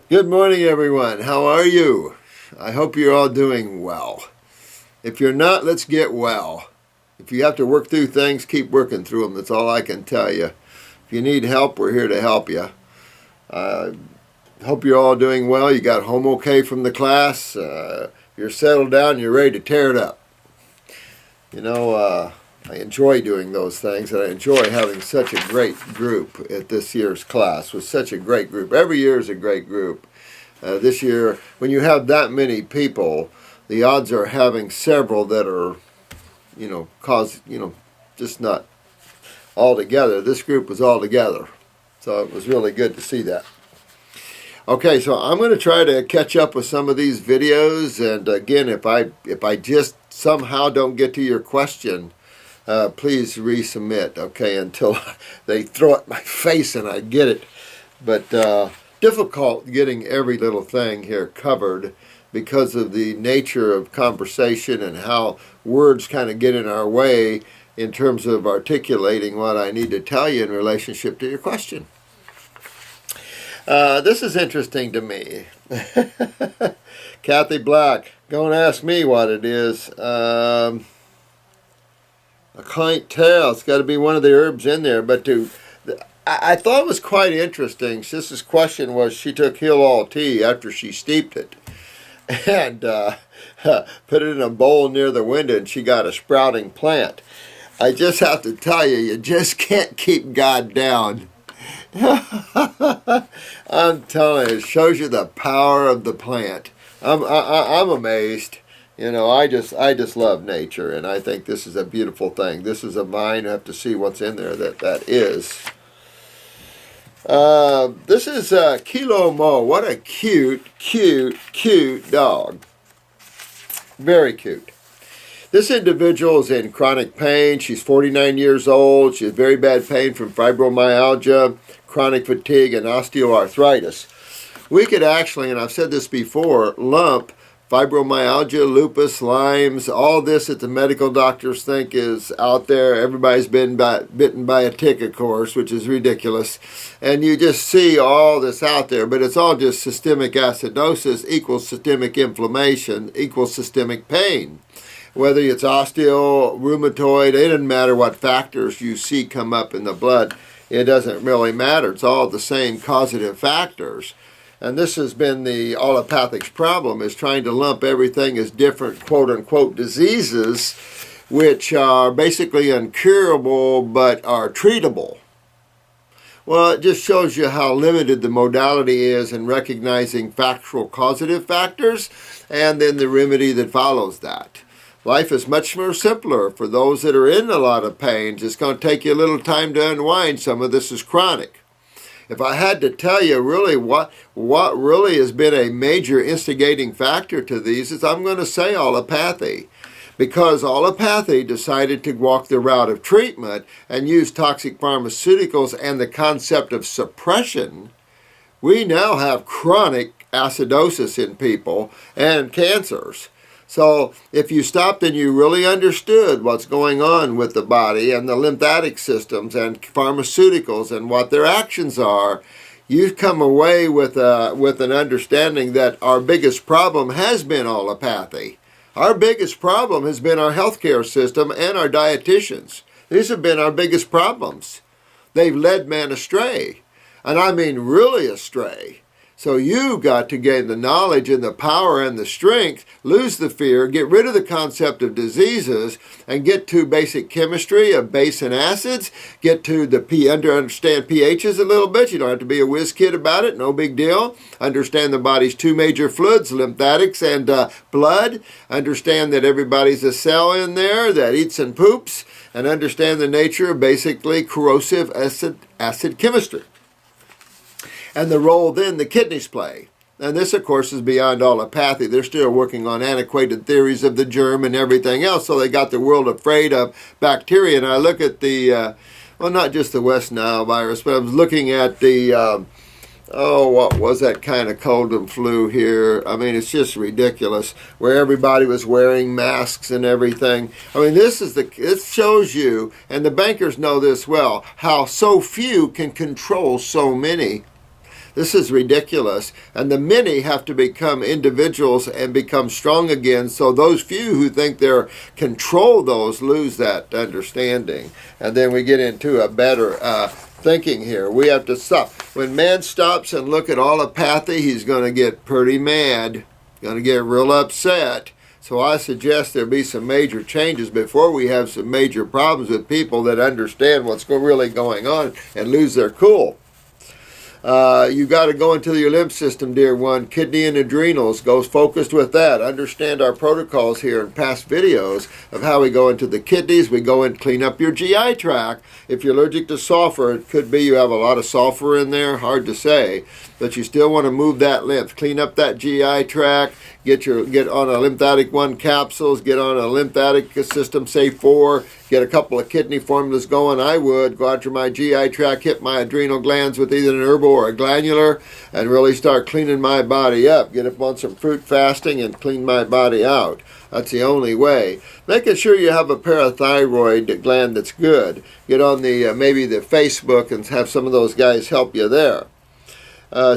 Good morning, everyone. How are you? I hope you're all doing well. If you're not, let's get well. If you have to work through things, keep working through them. That's all I can tell you. If you need help, we're here to help you. Hope you're all doing well. You got home okay from the class. You're settled down. You're ready to tear it up. You know, I enjoy doing those things, and I enjoy having such a great group at this year's class. With such a great group. Every year is a great group. This year, when you have that many people, the odds are having several that are, just not all together. This group was all together. So it was really good to see that. Okay, so I'm going to try to catch up with some of these videos, and again, if I just somehow don't get to your question, please resubmit, okay, until they throw it in my face and I get it. But difficult getting every little thing here covered because of the nature of conversation and how words kind of get in our way in terms of articulating what I need to tell you in relationship to your question. This is interesting to me. Kathy Black, go and ask me what it is. I can't tell. It's got to be one of the herbs in there. But I thought it was quite interesting. Sis's question was she took Heal All tea after she steeped it and put it in a bowl near the window, and she got a sprouting plant. I just have to tell you, you just can't keep God down. I'm telling you, it shows you the power of the plant. I'm amazed. You know, I just love nature, and I think this is a beautiful thing. This is a mine. I have to see what's in there that is. This is Kilo Mo. What a cute dog. Very cute. This individual is in chronic pain. She's 49 years old. She has very bad pain from fibromyalgia, chronic fatigue, and osteoarthritis. We could actually, and I've said this before, lump fibromyalgia, lupus, Lyme's, all this that the medical doctors think is out there. Everybody's been bitten by a tick, of course, which is ridiculous. And you just see all this out there, but it's all just systemic acidosis equals systemic inflammation equals systemic pain. Whether it's osteo, rheumatoid, it doesn't matter what factors you see come up in the blood. It doesn't really matter. It's all the same causative factors. And this has been the allopathics problem, is trying to lump everything as different quote-unquote diseases, which are basically incurable but are treatable. Well, it just shows you how limited the modality is in recognizing factual causative factors and then the remedy that follows that. Life is much more simpler for those that are in a lot of pain. It's going to take you a little time to unwind. Some of this is chronic. If I had to tell you really what really has been a major instigating factor to these, is I'm going to say allopathy. Because allopathy decided to walk the route of treatment and use toxic pharmaceuticals and the concept of suppression, we now have chronic acidosis in people and cancers. So if you stopped and you really understood what's going on with the body and the lymphatic systems and pharmaceuticals and what their actions are, you come away with an understanding that our biggest problem has been allopathy. Our biggest problem has been our healthcare system and our dietitians. These have been our biggest problems. They've led man astray, and I mean really astray. So you got to gain the knowledge and the power and the strength, lose the fear, get rid of the concept of diseases, and get to basic chemistry of base and acids, get to understand pHs a little bit. You don't have to be a whiz kid about it, no big deal. Understand the body's two major fluids, lymphatics and blood. Understand that everybody's a cell in there that eats and poops, and understand the nature of basically corrosive acid chemistry. And the role then the kidneys play. And this, of course, is beyond allopathy. They're still working on antiquated theories of the germ and everything else, so they got the world afraid of bacteria. And I look at the, well, not just the West Nile virus, but I was looking at the, what was that kind of cold and flu here? I mean, it's just ridiculous, where everybody was wearing masks and everything. I mean, it shows you, and the bankers know this well, how so few can control so many. This is ridiculous. And the many have to become individuals and become strong again, so those few who think they're control those lose that understanding. And then we get into a better thinking here. We have to stop. When man stops and look at allopathy, he's going to get pretty mad, going to get real upset. So I suggest there be some major changes before we have some major problems with people that understand what's really going on and lose their cool. You got to go into your lymph system, dear one. Kidney and adrenals. Goes focused with that. Understand our protocols here in past videos of how we go into the kidneys. We go and clean up your GI tract. If you're allergic to sulfur, it could be you have a lot of sulfur in there. Hard to say. But you still want to move that lymph. Clean up that GI tract. Get on a lymphatic 1 capsules. Get on a lymphatic system, say 4. Get a couple of kidney formulas going. I would go out to my GI tract, hit my adrenal glands with either an herbal or a glandular, and really start cleaning my body up. Get up on some fruit fasting and clean my body out. That's the only way. Making sure you have a parathyroid gland that's good. Get on the maybe the Facebook and have some of those guys help you there.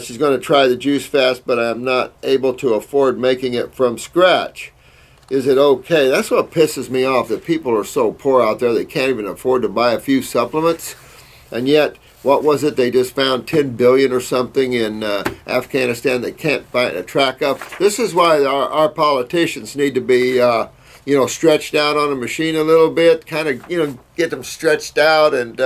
She's going to try the juice fast, but I'm not able to afford making it from scratch. Is it okay? That's what pisses me off, that people are so poor out there they can't even afford to buy a few supplements. And yet, what was it? They just found 10 billion or something in Afghanistan they can't find a track of. This is why our politicians need to be, stretched out on a machine a little bit. Kind of, get them stretched out and,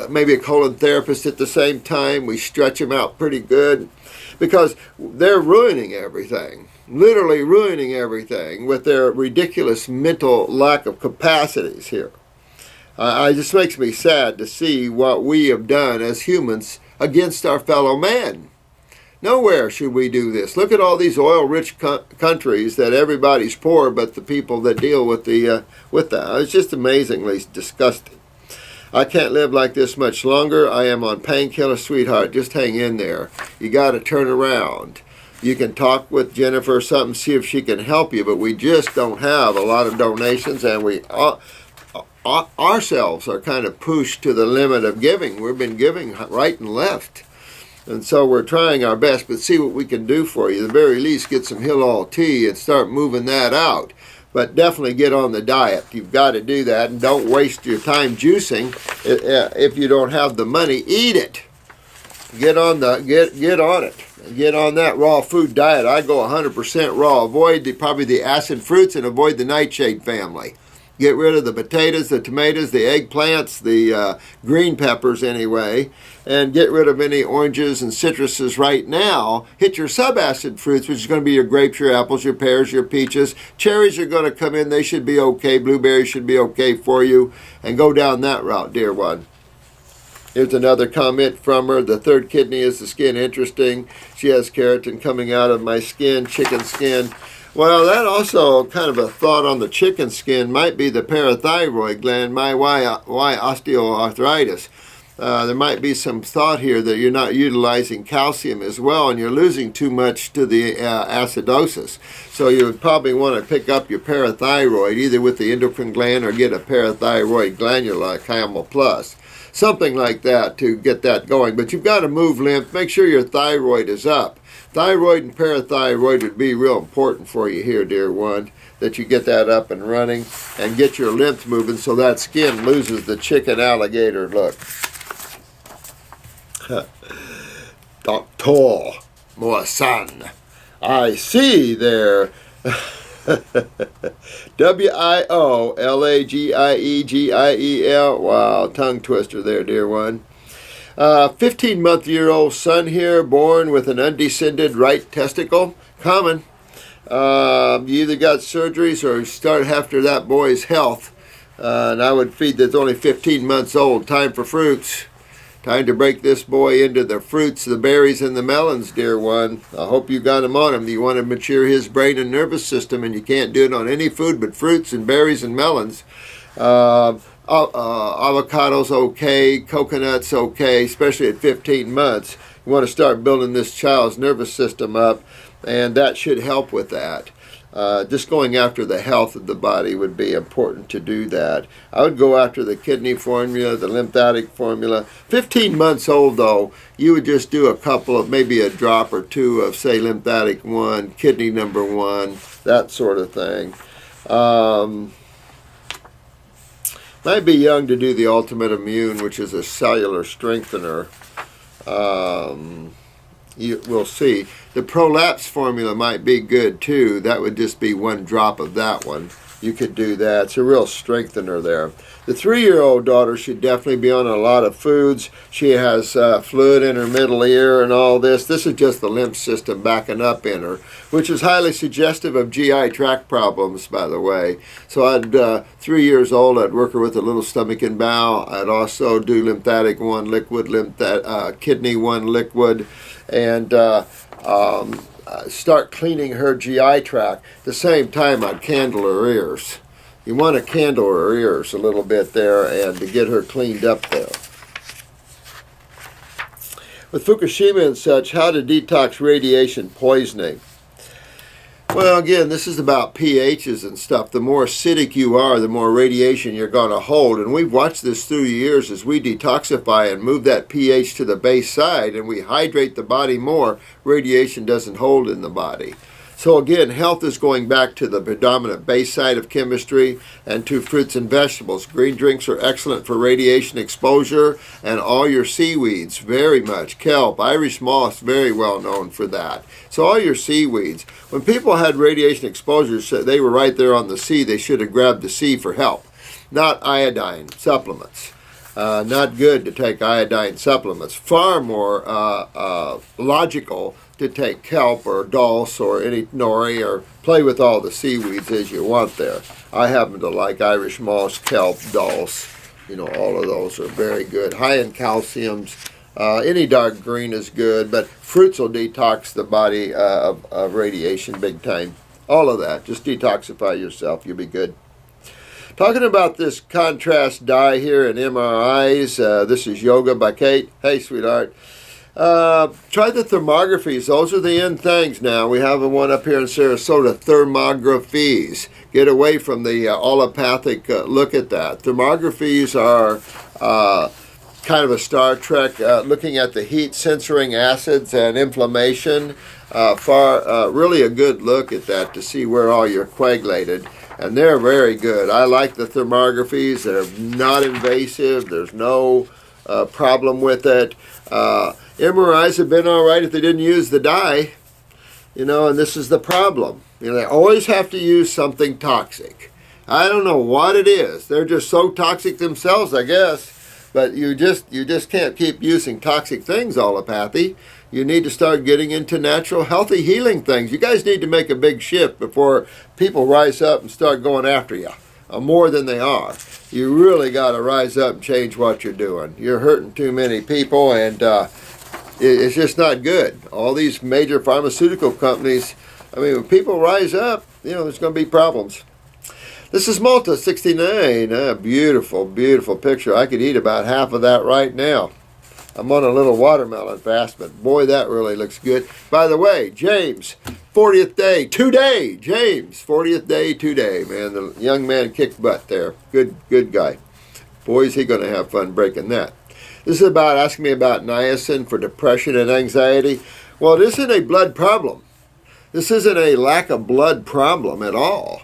maybe a colon therapist at the same time. We stretch them out pretty good because they're ruining everything. Literally ruining everything with their ridiculous mental lack of capacities here. It just makes me sad to see what we have done as humans against our fellow man. Nowhere should we do this. Look at all these oil-rich countries that everybody's poor, but the people that deal with that. It's just amazingly disgusting. I can't live like this much longer. I am on painkillers, sweetheart. Just hang in there. You got to turn around. You can talk with Jennifer or something, see if she can help you, but we just don't have a lot of donations, and we ourselves are kind of pushed to the limit of giving. We've been giving right and left, and so we're trying our best, but see what we can do for you. At the very least, get some Hill tea and start moving that out. But definitely get on the diet. You've got to do that, and don't waste your time juicing. If you don't have the money, eat it. Get on it. Get on that raw food diet. I go 100% raw. Avoid probably the acid fruits and avoid the nightshade family. Get rid of the potatoes, the tomatoes, the eggplants, the green peppers anyway, and get rid of any oranges and citruses right now. Hit your subacid fruits, which is going to be your grapes, your apples, your pears, your peaches. Cherries are going to come in. They should be okay. Blueberries should be okay for you. And go down that route, dear one. Here's another comment from her. The third kidney is the skin. Interesting. She has keratin coming out of my skin, chicken skin. Well, that also kind of a thought on the chicken skin might be the parathyroid gland. Why osteoarthritis? There might be some thought here that you're not utilizing calcium as well, and you're losing too much to the acidosis. So you would probably want to pick up your parathyroid either with the endocrine gland or get a parathyroid glandular like Camel Plus. Something like that to get that going. But you've got to move lymph. Make sure your thyroid is up. Thyroid and parathyroid would be real important for you here, dear one, that you get that up and running and get your lymph moving so that skin loses the chicken alligator look. Dr. Moasan, I see there. W-I-O-L-A-G-I-E-G-I-E-L. Wow, tongue twister there, dear one. 15-month-year-old son here, born with an undescended right testicle. Common. You either got surgeries or start after that boy's health. And I would feed that's only 15 months old. Time for fruits. Time to break this boy into the fruits, the berries, and the melons, dear one. I hope you got him on him. You want to mature his brain and nervous system, and you can't do it on any food but fruits and berries and melons. Avocados okay, coconuts okay, especially at 15 months. You want to start building this child's nervous system up, and that should help with that. Just going after the health of the body would be important to do that. I would go after the kidney formula, the lymphatic formula. 15 months old, though, you would just do a couple of, maybe a drop or two of, say, lymphatic 1, kidney number 1, that sort of thing. Might be young to do the ultimate immune, which is a cellular strengthener. We'll see. The prolapse formula might be good too. That would just be 1 drop of that one. You could do that. It's a real strengthener there. The 3-year-old daughter should definitely be on a lot of foods. She has fluid in her middle ear and all this. This is just the lymph system backing up in her, which is highly suggestive of GI tract problems, by the way. So I'd 3 years old, I'd work her with a little stomach and bowel. I'd also do lymphatic 1 liquid, kidney 1 liquid, and start cleaning her GI tract. At the same time, I'd candle her ears. You want to candle her ears a little bit there and to get her cleaned up there. With Fukushima and such, how to detox radiation poisoning. Well, again, this is about pHs and stuff. The more acidic you are, the more radiation you're going to hold. And we've watched this through years as we detoxify and move that pH to the base side and we hydrate the body more, radiation doesn't hold in the body. So again, health is going back to the predominant base side of chemistry and to fruits and vegetables. Green drinks are excellent for radiation exposure, and all your seaweeds, very much. Kelp, Irish moss, very well known for that. So all your seaweeds. When people had radiation exposure, they were right there on the sea. They should have grabbed the sea for help, not iodine supplements. Not good to take iodine supplements. Far more logical to take kelp or dulse or any nori or play with all the seaweeds as you want there. I happen to like Irish moss, kelp, dulse. You know, all of those are very good. High in calciums. Any dark green is good, but fruits will detox the body of radiation big time. All of that. Just detoxify yourself. You'll be good. Talking about this contrast dye here in MRIs. This is Yoga by Kate. Hey, sweetheart. Try the thermographies. Those are the in things now. We have one up here in Sarasota, thermographies. Get away from the allopathic look at that. Thermographies are kind of a Star Trek, looking at the heat censoring acids and inflammation. Really a good look at that to see where all you're coagulated. And they're very good. I like the thermographies. They're not invasive. There's no problem with it. MRIs have been all right if they didn't use the dye, you know, and this is the problem. You know, they always have to use something toxic. I don't know what it is. They're just so toxic themselves, I guess. But you just can't keep using toxic things, allopathy. You need to start getting into natural, healthy, healing things. You guys need to make a big shift before people rise up and start going after you more than they are. You really got to rise up and change what you're doing. You're hurting too many people, and it's just not good. All these major pharmaceutical companies, I mean, when people rise up, you know, there's going to be problems. This is Malta 69. Beautiful, beautiful picture. I could eat about half of that right now. I'm on a little watermelon fast, but boy, that really looks good. By the way, James, 40th day today. James, 40th day today. Man, the young man kicked butt there. Good guy. Boy, is he going to have fun breaking that. This is about asking me about niacin for depression and anxiety. Well, this isn't a blood problem. This isn't a lack of blood problem at all.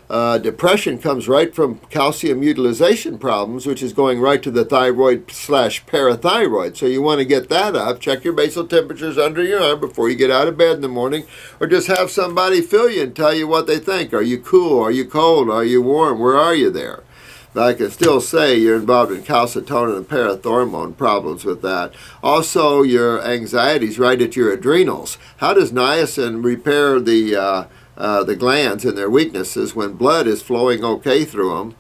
Depression comes right from calcium utilization problems, which is going right to the thyroid/parathyroid. So you want to get that up. Check your basal temperatures under your arm before you get out of bed in the morning, or just have somebody feel you and tell you what they think. Are you cool? Are you cold? Are you warm? Where are you there? But I can still say you're involved in calcitonin and parathormone problems with that. Also, your anxiety's right at your adrenals. How does niacin repair the glands and their weaknesses when blood is flowing okay through them?